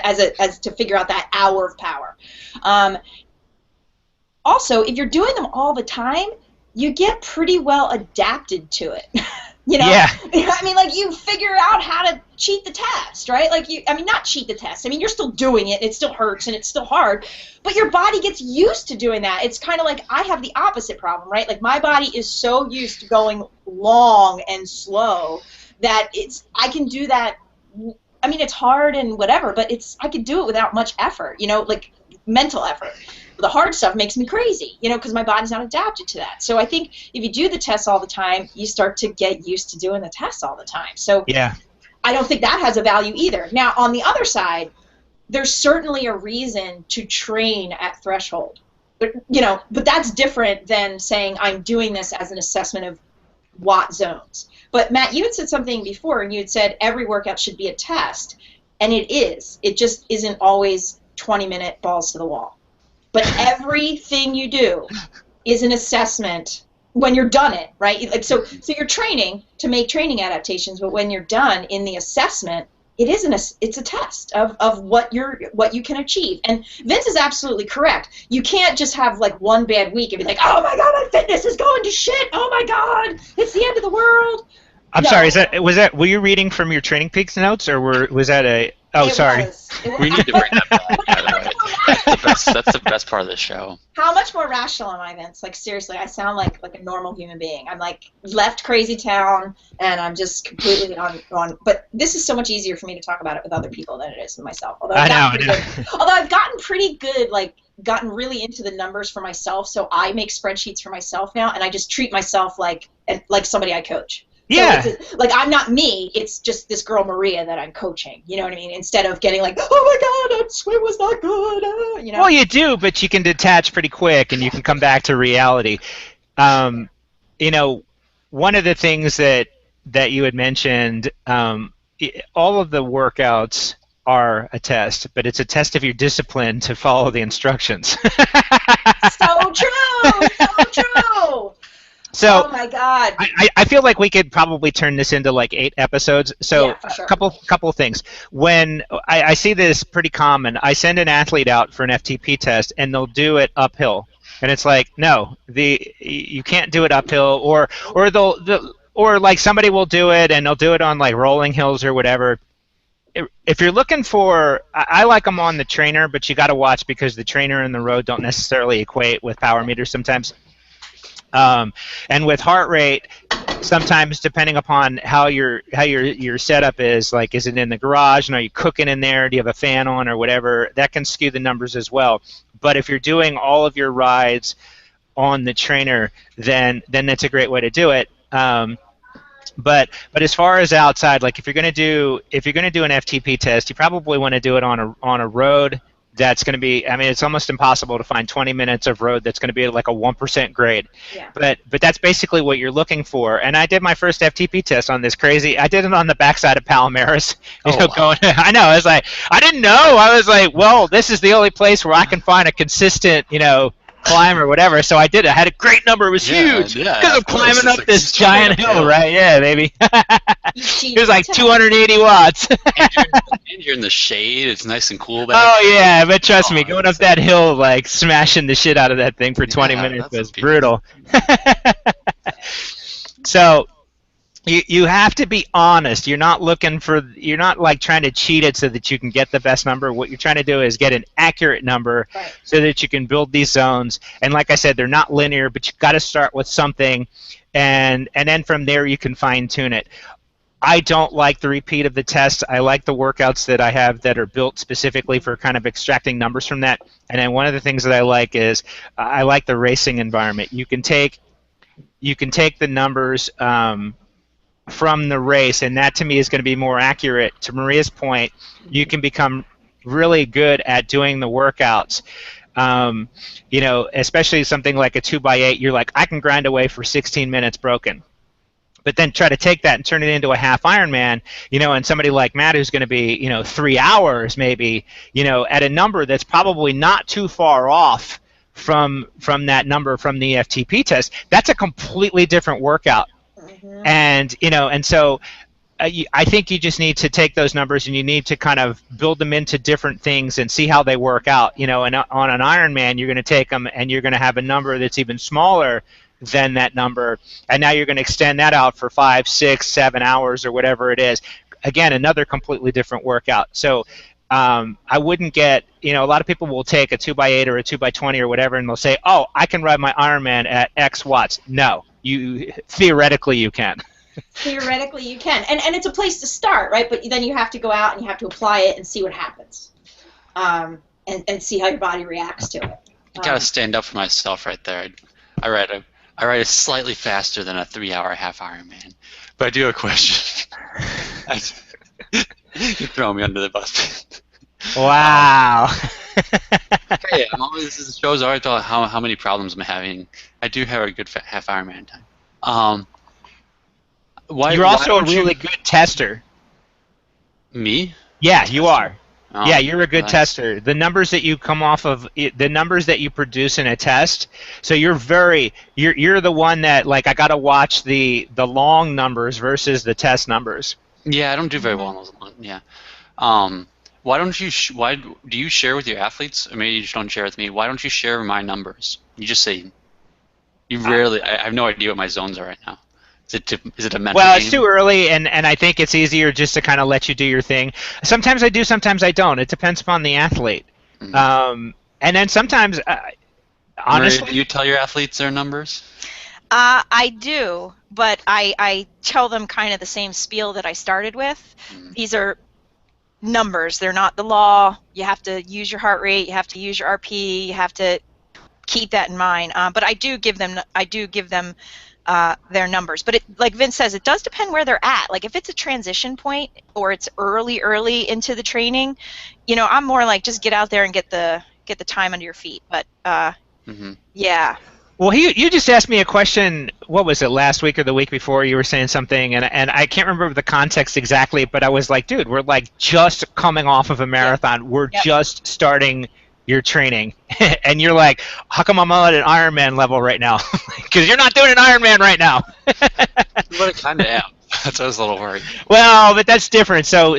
to figure out that hour of power. Also, if you're doing them all the time, you get pretty well adapted to it. Yeah. I mean, like you figure out how to cheat the test, right? Not cheat the test. I mean, you're still doing it. It still hurts and it's still hard, but your body gets used to doing that. It's kind of like I have the opposite problem, right? Like my body is so used to going long and slow that I can do that. I mean, it's hard and whatever, but I could do it without much effort, like mental effort. The hard stuff makes me crazy, because my body's not adapted to that. So I think if you do the tests all the time, you start to get used to doing the tests all the time. So Yeah. I don't think that has a value either. Now, on the other side, there's certainly a reason to train at threshold. But that's different than saying I'm doing this as an assessment of watt zones. But Matt, you had said something before, and you had said every workout should be a test, and it is. It just isn't always 20-minute balls to the wall. But everything you do is an assessment when you're done it, right? Like so you're training to make training adaptations, but when you're done in the assessment, it's a test of what you can achieve. And Vince is absolutely correct. You can't just have like one bad week and be like, oh my god, my fitness is going to shit. Oh my god, it's the end of the world. I'm sorry. Were you reading from your Training Peaks notes, or was that a? Oh, sorry. We need to bring that back, by the way. That's the best part of the show. How much more rational am I, Vince? Like, seriously, I sound like a normal human being. I'm like left crazy town, and I'm just completely on. But this is so much easier for me to talk about it with other people than it is with myself. Although I've gotten pretty good, like gotten really into the numbers for myself. So I make spreadsheets for myself now, and I just treat myself like somebody I coach. Yeah. So like I'm not me. It's just this girl Maria that I'm coaching. You know what I mean? Instead of getting like, oh my god, that swim was not good. Well, you do, but you can detach pretty quick, and you can come back to reality. One of the things that you had mentioned, all of the workouts are a test, but it's a test of your discipline to follow the instructions. So true. So true. So, oh my god! I feel like we could probably turn this into like 8 episodes. So yeah, for sure. couple things. When I see this pretty common, I send an athlete out for an FTP test, and they'll do it uphill, and it's like, no, you can't do it uphill, or like somebody will do it, and they'll do it on like rolling hills or whatever. If you're looking for, I like them on the trainer, but you got to watch because the trainer and the road don't necessarily equate with power meters sometimes. And with heart rate, sometimes depending upon how your setup is, like is it in the garage and are you cooking in there? Do you have a fan on or whatever? That can skew the numbers as well. But if you're doing all of your rides on the trainer, then that's a great way to do it. But as far as outside, like if you're gonna do an FTP test, you probably want to do it on a road that's going to be, I mean, it's almost impossible to find 20 minutes of road that's going to be like a 1% grade. Yeah. But that's basically what you're looking for. And I did my first FTP test on this crazy. I did it on the backside of Palomares. Wow. Going. I know. I was like, I didn't know. I was like, well, this is the only place where I can find a consistent, climb or whatever. So I did it. I had a great number. It was huge because I'm climbing up this giant hill, right? Yeah, baby. It was like 280 watts. And you're in the shade. It's nice and cool back Oh yeah, but trust me, going up that hill, like smashing the shit out of that thing for 20 minutes was brutal. So you have to be honest. You're not like trying to cheat it so that you can get the best number. What you're trying to do is get an accurate number so that you can build these zones. And like I said, they're not linear, but you've got to start with something, and then from there you can fine tune it. I don't like the repeat of the test. I like the workouts that I have that are built specifically for kind of extracting numbers from that. And then one of the things that I like is I like the racing environment. You can take the numbers from the race, and that to me is going to be more accurate. To Maria's point, you can become really good at doing the workouts. Especially something like a 2x8, you're like, I can grind away for 16 minutes broken. But then try to take that and turn it into a half Ironman, and somebody like Matt who's going to be, 3 hours maybe, at a number that's probably not too far off from that number from the FTP test. That's a completely different workout. Mm-hmm. And so I think you just need to take those numbers and you need to kind of build them into different things and see how they work out. And on an Ironman, you're going to take them and you're going to have a number that's even smaller than that number, and now you're going to extend that out for 5, 6, 7 hours or whatever it is. Again, another completely different workout. So I wouldn't get, a lot of people will take a 2x8 or a 2x20 or whatever, and they'll say, oh, I can ride my Ironman at X watts. No, theoretically you can. Theoretically you can, and it's a place to start, right? But then you have to go out and you have to apply it and see what happens, and see how your body reacts to it. I gotta stand up for myself right there. I ride it slightly faster than a 3-hour half Ironman. But I do have a question. You throw me under the bus. Wow. Hey, this shows already how many problems I'm having. I do have a good half Ironman time. You're also a really good tester. Me? Yeah, you are. Oh, yeah, you're a good nice. tester. The numbers that you come off of, the numbers that you produce in a test, so you're the one that, like, I got to watch the long numbers versus the test numbers. Yeah, I don't do very well on those. Yeah. Why do you share with your athletes? Or maybe you just don't share with me. Why don't you share my numbers? You just say, I have no idea what my zones are right now. Is it a mental Well, game? it's too early, and I think it's easier just to kind of let you do your thing. Sometimes I do, sometimes I don't. It depends upon the athlete. Mm-hmm. And then sometimes, honestly... Maria, do you tell your athletes their numbers? I do, but I tell them kind of the same spiel that I started with. Mm-hmm. These are numbers. They're not the law. You have to use your heart rate. You have to use your RP. You have to keep that in mind. But I do give them their numbers. But like Vince says, it does depend where they're at. Like if it's a transition point or it's early into the training, I'm more like just get out there and get the time under your feet. But yeah. Well, you just asked me a question. What was it, last week or the week before? You were saying something, and I can't remember the context exactly, but I was like, dude, we're like just coming off of a marathon. Yep. We're just starting your training, and you're like, how come I'm at an Ironman level right now? Because you're not doing an Ironman right now. But I kind of am. That's why I was a little worried. Well, but that's different. So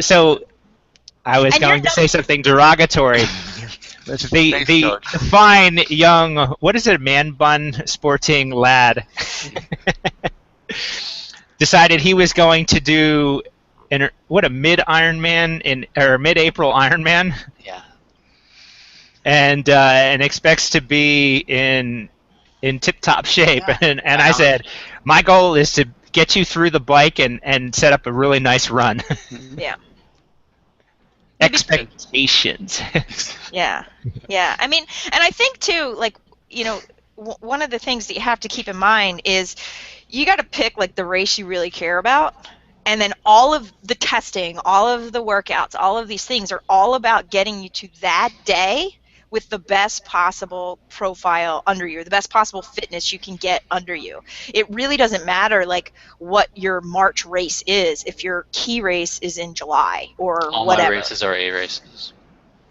I was going to say something derogatory. The fine young, what is it, man bun sporting lad decided he was going to do a mid Ironman or mid-April Ironman. Yeah. And expects to be in tip-top shape. Yeah. And I said, my goal is to get you through the bike and set up a really nice run. Yeah. Expectations. Yeah. I mean, and I think too, like, one of the things that you have to keep in mind is you got to pick like the race you really care about. And then all of the testing, all of the workouts, all of these things are all about getting you to that day with the best possible profile under you, the best possible fitness you can get under you. It really doesn't matter like what your March race is if your key race is in July or All whatever. my races are A races.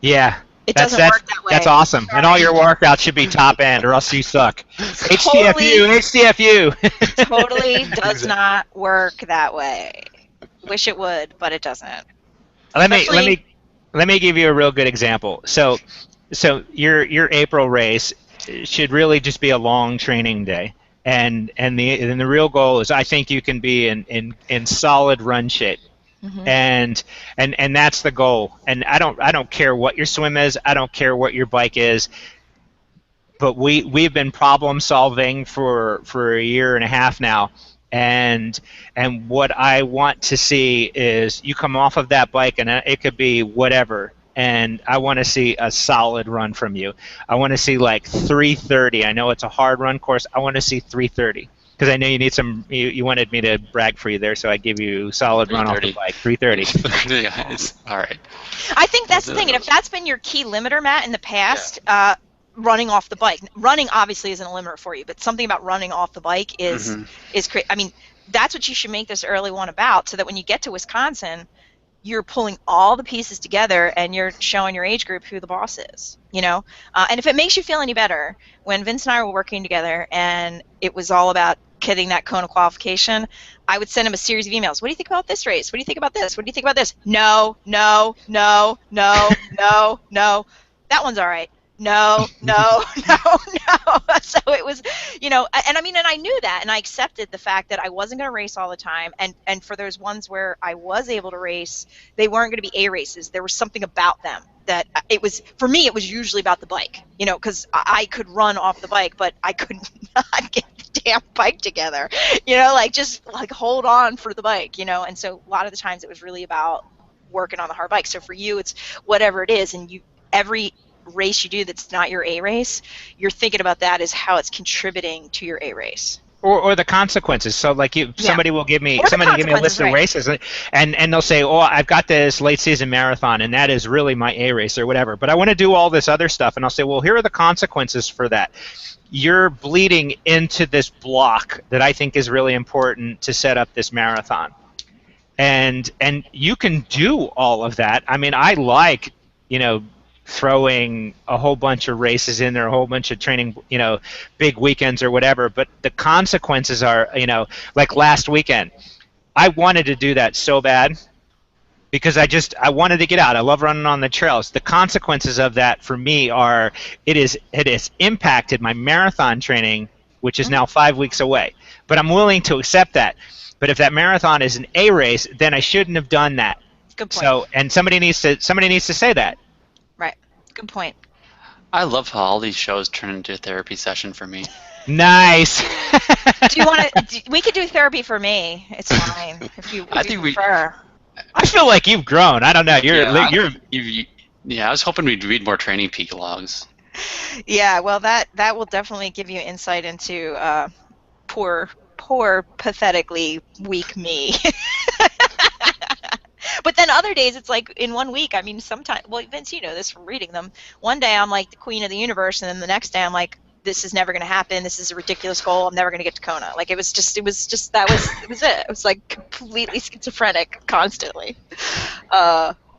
Yeah. It doesn't work that way. That's awesome. And all your workouts should be top end, or else you suck. HTFU. Totally does not work that way. Wish it would, but it doesn't. Let me give you a real good example. So your April race should really just be a long training day, and the real goal is I think you can be in solid run shape. Mm-hmm. And that's the goal. And I don't care what your swim is. I don't care what your bike is. But we've been problem solving for a year and a half now. And what I want to see is you come off of that bike, and it could be whatever. And I want to see a solid run from you. I want to see like 3:30. I know it's a hard run course. I want to see 3:30. Because I know you need some. You wanted me to brag for you there, so I give you solid run off the bike. 3:30. Yeah, all right. I think that's the thing, and if that's been your key limiter, Matt, in the past, running off the bike. Running obviously isn't a limiter for you, but something about running off the bike is great. I mean, that's what you should make this early one about, so that when you get to Wisconsin, you're pulling all the pieces together and you're showing your age group who the boss is, you know? And if it makes you feel any better, when Vince and I were working together and it was all about getting that Kona qualification, I would send him a series of emails. What do you think about this race? What do you think about this? What do you think about this? No, no, no, no, no, no. That one's all right. No, no, no, no. So it was, you know, and I mean, and I knew that, and I accepted the fact that I wasn't going to race all the time, and for those ones where I was able to race, they weren't going to be A races. There was something about them that it was, for me, it was usually about the bike, you know, because I could run off the bike, but I could not get the damn bike together, you know, like just like hold on for the bike, you know, and so a lot of the times it was really about working on the hard bike. So for you, it's whatever it is, and every race you do that's not your A race, you're thinking about that as how it's contributing to your A race. Or the consequences. So like somebody will give me a list of races, and they'll say, oh, I've got this late season marathon, and that is really my A race or whatever, but I want to do all this other stuff. And I'll say, well, here are the consequences for that. You're bleeding into this block that I think is really important to set up this marathon. And you can do all of that. I mean, I like, you know, throwing a whole bunch of races in there, a whole bunch of training, you know, big weekends or whatever, but the consequences are, you know, like last weekend, I wanted to do that so bad because I wanted to get out. I love running on the trails. The consequences of that for me are it has impacted my marathon training, which is now 5 weeks away, but I'm willing to accept that. But if that marathon is an A race, then I shouldn't have done that. Good point. So, and somebody needs to say that. Right. Good point. I love how all these shows turn into a therapy session for me. Nice. Do you want to? We could do therapy for me. It's fine if you prefer. I feel like you've grown. I don't know. Yeah, I was hoping we'd read more Training Peak logs. Yeah, well, that will definitely give you insight into poor, pathetically weak me. But then other days, it's like in 1 week, I mean, sometimes, well, Vince, you know this from reading them. One day I'm like the queen of the universe, and then the next day I'm like, this is never going to happen. This is a ridiculous goal. I'm never going to get to Kona. Like it was just it was it. It was like completely schizophrenic constantly.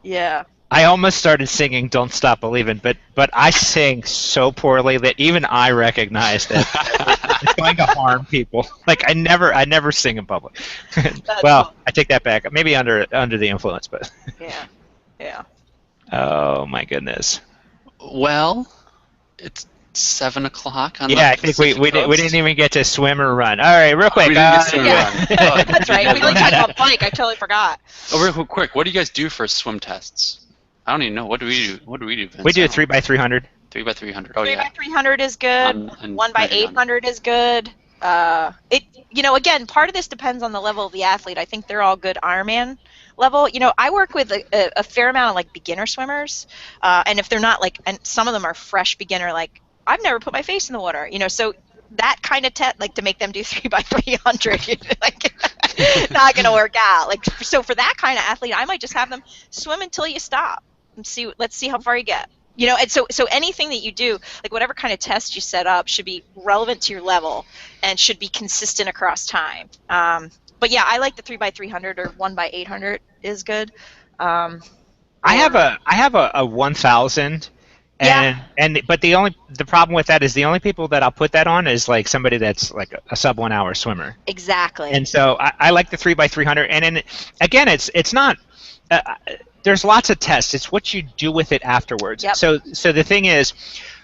Yeah. I almost started singing "Don't Stop Believing," but I sing so poorly that even I recognize that it's going to harm people. Like I never sing in public. Well, I take that back. Maybe under the influence, but yeah. Oh my goodness. Well, it's 7 o'clock on the I think we didn't even get to swim or run. All right, real quick. We didn't get to swim or run. Oh, that's right. We only talked about bike. I totally forgot. Oh, real quick. What do you guys do for swim tests? I don't even know. What do we do? Vince? We do a 3x300. 3x300. Oh, 3x300 is good. 1x800 is good. Again, part of this depends on the level of the athlete. I think they're all good Ironman level. You know, I work with a fair amount of like beginner swimmers, and if they're not like, and some of them are fresh beginner, like I've never put my face in the water. You know, so that kind of like to make them do 3x300. Like, not going to work out. Like, so for that kind of athlete, I might just have them swim until you stop and see. Let's see how far you get. You know, and so anything that you do, like whatever kind of test you set up, should be relevant to your level and should be consistent across time. But yeah, I like the 3x300 or 1x800 is good. I have a 1,000. Yeah. But the problem with that is the only people that I'll put that on is like somebody that's like a sub 1 hour swimmer. Exactly. And so I like the 3x300. And then again, it's not. There's lots of tests. It's what you do with it afterwards. Yep. So the thing is,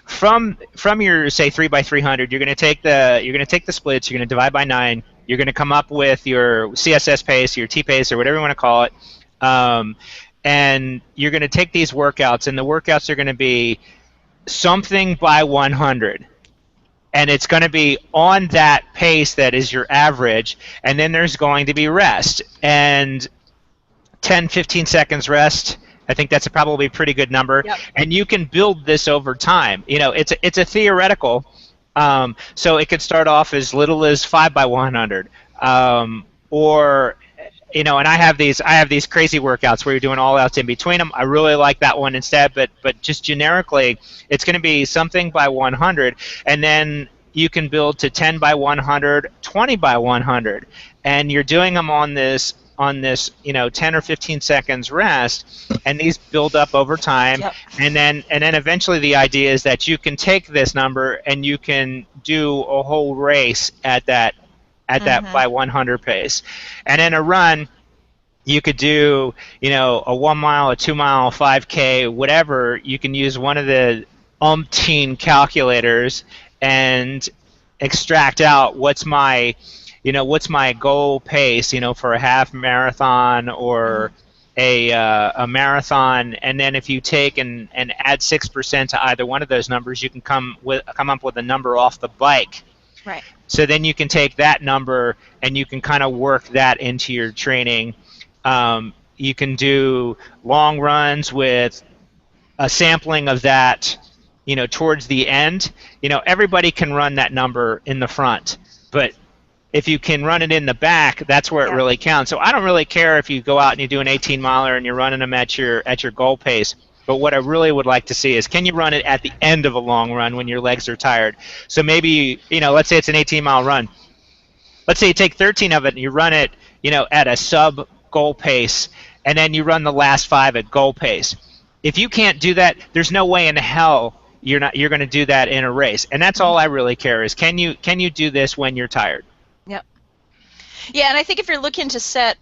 from your say 3x300, you're going to take the splits. You're going to divide by 9. You're going to come up with your CSS pace, your T pace, or whatever you want to call it. And you're going to take these workouts, and the workouts are going to be something by 100. And it's going to be on that pace that is your average, and then there's going to be rest. And 10, 15 seconds rest, I think that's probably a pretty good number. Yep. And you can build this over time. You know, it's a theoretical, so it could start off as little as 5x100, or you know, and I have these crazy workouts where you're doing all outs in between them. I really like that one instead, but just generically, it's going to be something by 100, and then you can build to 10 by 100, 20 by 100, and you're doing them on this 10 or 15 seconds rest, and these build up over time. Yep. And then eventually the idea is that you can take this number and you can do a whole race at that by 100 pace. And in a run, you could do, a 1 mile, a 2 mile, 5K, whatever. You can use one of the umpteen calculators and extract out what's my goal pace, for a half marathon or a marathon. And then if you take and add 6% to either one of those numbers, you can come up with a number off the bike. Right. So then you can take that number and you can kind of work that into your training. You can do long runs with a sampling of that, towards the end. Everybody can run that number in the front, but if you can run it in the back, that's where it really counts. So I don't really care if you go out and you do an 18-miler and you're running them at your goal pace. But what I really would like to see is, can you run it at the end of a long run when your legs are tired? So maybe, let's say it's an 18-mile run. Let's say you take 13 of it and you run it, at a sub-goal pace, and then you run the last 5 at goal pace. If you can't do that, there's no way in hell you're going to do that in a race. And that's all I really care is, can you do this when you're tired? Yep. Yeah, and I think if you're looking to set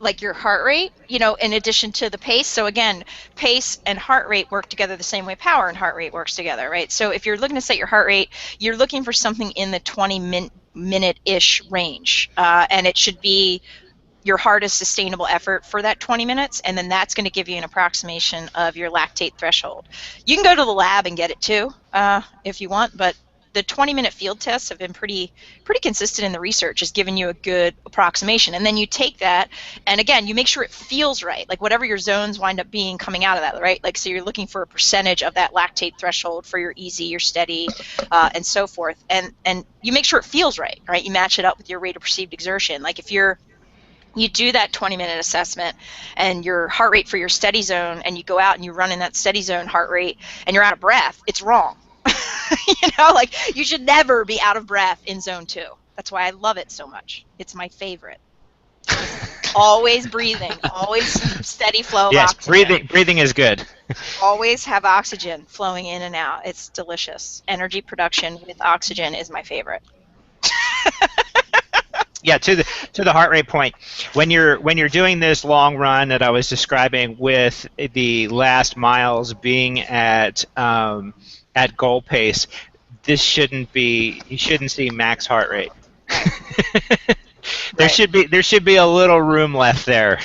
like your heart rate, in addition to the pace. So again, pace and heart rate work together the same way power and heart rate works together, right? So if you're looking to set your heart rate, you're looking for something in the 20-minute-ish range, and it should be your hardest sustainable effort for that 20 minutes, and then that's going to give you an approximation of your lactate threshold. You can go to the lab and get it too, if you want, but the 20-minute field tests have been pretty consistent in the research, just giving you a good approximation. And then you take that, and again, you make sure it feels right, like whatever your zones wind up being coming out of that, right? Like, so you're looking for a percentage of that lactate threshold for your easy, your steady, and so forth. And you make sure it feels right? You match it up with your rate of perceived exertion. Like if you do that 20-minute assessment and your heart rate for your steady zone, and you go out and you run in that steady zone heart rate and you're out of breath, it's wrong. Like you should never be out of breath in zone 2. That's why I love it so much. It's my favorite. Always breathing, always steady flow of oxygen. Yes, breathing is good. Always have oxygen flowing in and out. It's delicious. Energy production with oxygen is my favorite. Yeah, to the heart rate point, when you're doing this long run that I was describing, with the last miles being at goal pace, you shouldn't see max heart rate. There should be a little room left there.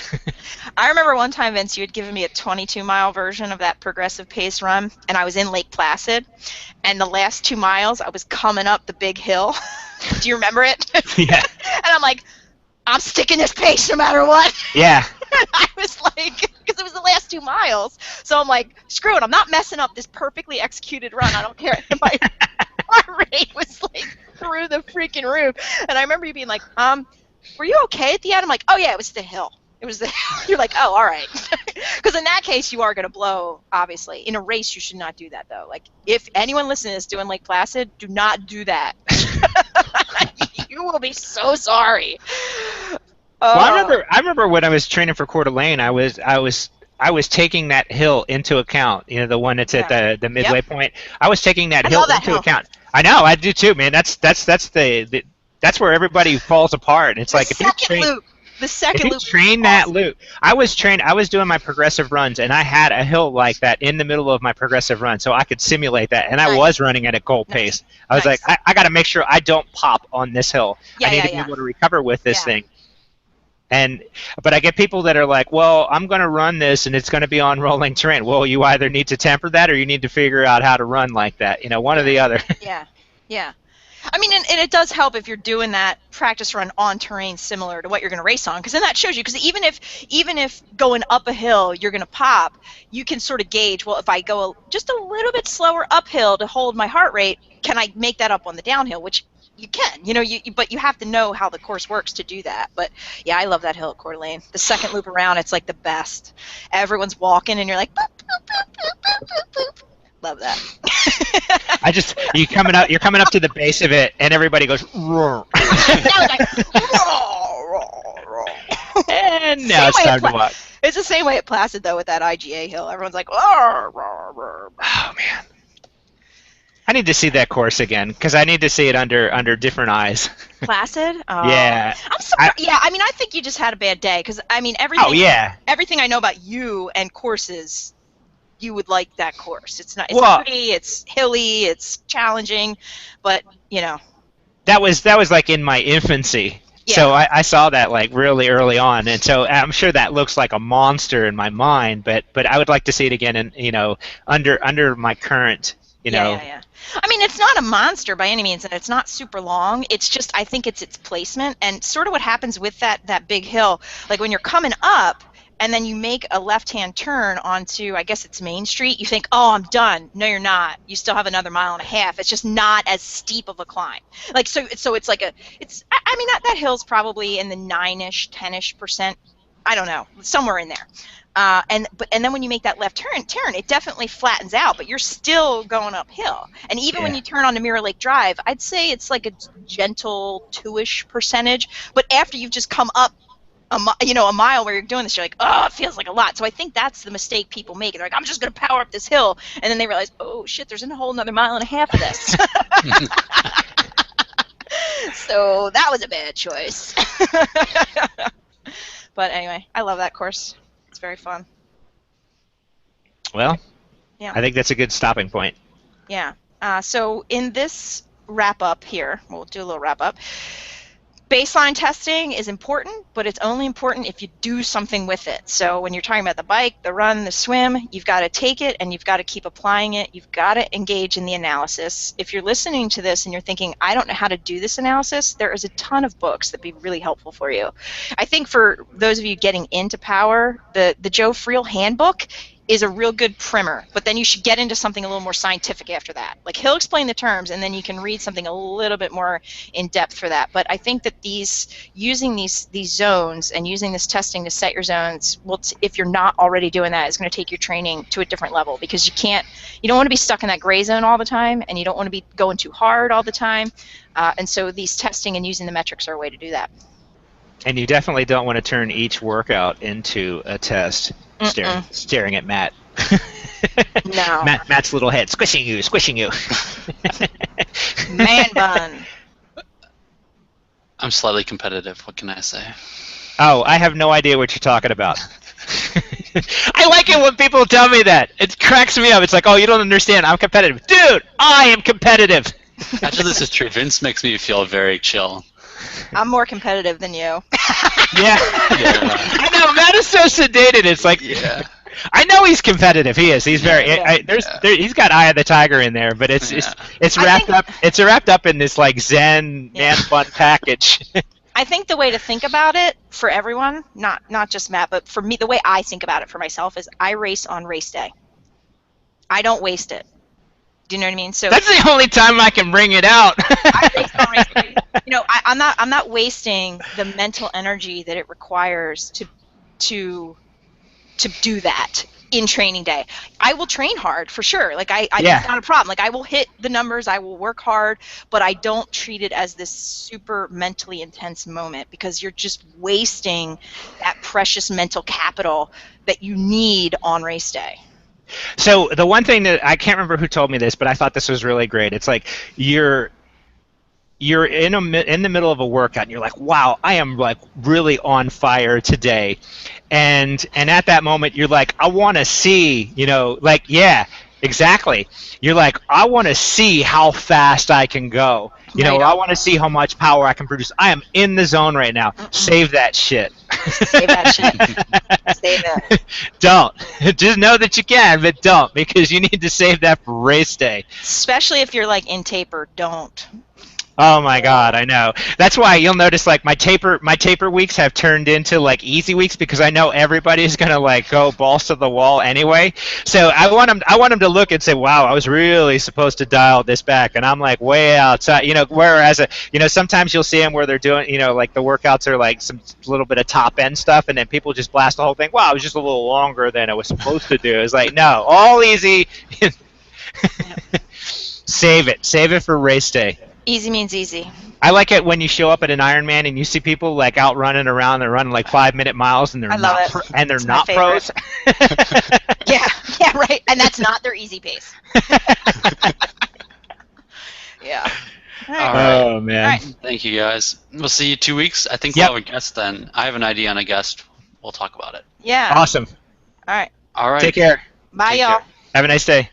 I remember one time, Vince, you had given me a 22-mile version of that progressive pace run, and I was in Lake Placid, and the last 2 miles I was coming up the big hill. Do you remember it? Yeah. And I'm like, I'm sticking this pace no matter what. Yeah. I was like, because it was the last 2 miles. So I'm like, screw it. I'm not messing up this perfectly executed run. I don't care. My heart rate was like through the freaking roof. And I remember you being like, were you okay at the end? I'm like, oh yeah, it was the hill. It was the hill. You're like, oh, all right. Because in that case, you are going to blow, obviously. In a race, you should not do that, though. Like, if anyone listening to this doing Lake Placid, do not do that. You will be so sorry. Well, I remember when I was training for Coeur d'Alene, I was taking that hill into account. You know, the one that's at the midway point. I was taking that hill into account. I know, I do too, man. That's that's where everybody falls apart. It's like if you train that loop. I was doing my progressive runs, and I had a hill like that in the middle of my progressive run, so I could simulate that, and I was running at a goal pace. I was like, I got to make sure I don't pop on this hill. I need to be able to recover with this thing. But I get people that are like, well, I'm going to run this, and it's going to be on rolling terrain. Well, you either need to temper that, or you need to figure out how to run like that. You know, one or the other. Yeah. I mean, and it does help if you're doing that practice run on terrain similar to what you're going to race on, because then that shows you. Because even if going up a hill you're going to pop, you can sort of gauge. Well, if I go just a little bit slower uphill to hold my heart rate, can I make that up on the downhill? Which you can, you know. But you have to know how the course works to do that. But yeah, I love that hill at Coeur d'Alene. The second loop around, it's like the best. Everyone's walking, and you're like, boop, boop, boop, boop, boop, boop, boop. Love that. You're coming up to the base of it, and everybody goes roar. And now it's time to walk. It's the same way at Placid though with that IGA hill. Everyone's like, roar, roar, roar. Oh man, I need to see that course again because I need to see it under different eyes. Placid? Oh. Yeah. I'm surprised. I mean, I think you just had a bad day because I mean everything. Oh yeah. Everything I know about you and courses. You would like that course. It's not. It's pretty. It's hilly. It's challenging, but you know. That was like in my infancy. Yeah. So I saw that like really early on, and so I'm sure that looks like a monster in my mind. But I would like to see it again, and you know, under my current. You know. Yeah. I mean, it's not a monster by any means, and it's not super long. It's just I think it's its placement, and sort of what happens with that big hill, like when you're coming up. And then you make a left-hand turn onto, I guess it's Main Street. You think, oh, I'm done. No, you're not. You still have another mile and a half. It's just not as steep of a climb. Like so it's like I mean, that hill's probably in the 9-ish, 10-ish%. I don't know, somewhere in there. And then when you make that left turn, it definitely flattens out, but you're still going uphill. And even when you turn onto Mirror Lake Drive, I'd say it's like a gentle 2-ish%. But after you've just come up. A mile where you're doing this, you're like, oh, it feels like a lot. So I think that's the mistake people make. They're like, I'm just going to power up this hill. And then they realize, oh, shit, there's a whole another mile and a half of this. So that was a bad choice. But anyway, I love that course. It's very fun. Well, I think that's a good stopping point. Yeah. So in this wrap-up here, we'll do a little wrap-up. Baseline testing is important, but it's only important if you do something with it. So when you're talking about the bike, the run, the swim, you've got to take it and you've got to keep applying it. You've got to engage in the analysis. If you're listening to this and you're thinking, I don't know how to do this analysis, there is a ton of books that'd be really helpful for you. I think for those of you getting into power, the Joe Friel handbook is a real good primer, but then you should get into something a little more scientific after that. Like he'll explain the terms, and then you can read something a little bit more in depth for that. But I think that using these zones and using this testing to set your zones, if you're not already doing that, is going to take your training to a different level because you don't want to be stuck in that gray zone all the time, and you don't want to be going too hard all the time. And so these testing and using the metrics are a way to do that. And you definitely don't want to turn each workout into a test. Staring at Matt. No. Matt's little head squishing you. Man bun. I'm slightly competitive. What can I say? Oh, I have no idea what you're talking about. I like it when people tell me that. It cracks me up. It's like, oh, you don't understand. I'm competitive. Dude, I am competitive. Actually, this is true. Vince makes me feel very chill. I'm more competitive than you. Yeah. I know, Matt is so sedated. It's like, I know he's competitive. He is. He's very. He's got Eye of the Tiger in there, but it's wrapped up. It's wrapped up in this like Zen man fun package. I think the way to think about it for everyone, not just Matt, but for me, the way I think about it for myself is I race on race day. I don't waste it. Do you know what I mean? So that's the only time I can bring it out. I race on race day. I'm not wasting the mental energy that it requires to do that in training day. I will train hard for sure. Like it's not a problem. Like I will hit the numbers, I will work hard, but I don't treat it as this super mentally intense moment because you're just wasting that precious mental capital that you need on race day. So the one thing that I can't remember who told me this, but I thought this was really great. It's like you're in the middle of a workout and you're like, wow, I am like really on fire today, and at that moment you're like, I want to see, like, yeah, exactly. You're like, I want to see how fast I can go. I want to see how much power I can produce. I am in the zone right now. Save that shit. Save that shit. Save it. Don't. Just know that you can, but don't, because you need to save that for race day. Especially if you're like in taper, don't. Oh my God, I know. That's why you'll notice like my taper weeks have turned into like easy weeks because I know everybody's gonna like go balls to the wall anyway. So I want them to look and say, wow, I was really supposed to dial this back, and I'm like way outside. Whereas sometimes you'll see them where they're doing like the workouts are like some little bit of top end stuff, and then people just blast the whole thing. Wow, it was just a little longer than it was supposed to do. It's like, no, all easy. Save it for race day. Easy means easy. I like it when you show up at an Ironman and you see people like out running around. They're running like 5-minute miles and they're not pros. Yeah, right. And that's not their easy pace. Yeah. All right. Oh man. All right. Thank you guys. We'll see you 2 weeks. I think we'll have a guest then. I have an idea on a guest. We'll talk about it. Yeah. Awesome. All right. All right. Take care. Bye, Take y'all. care. Have a nice day.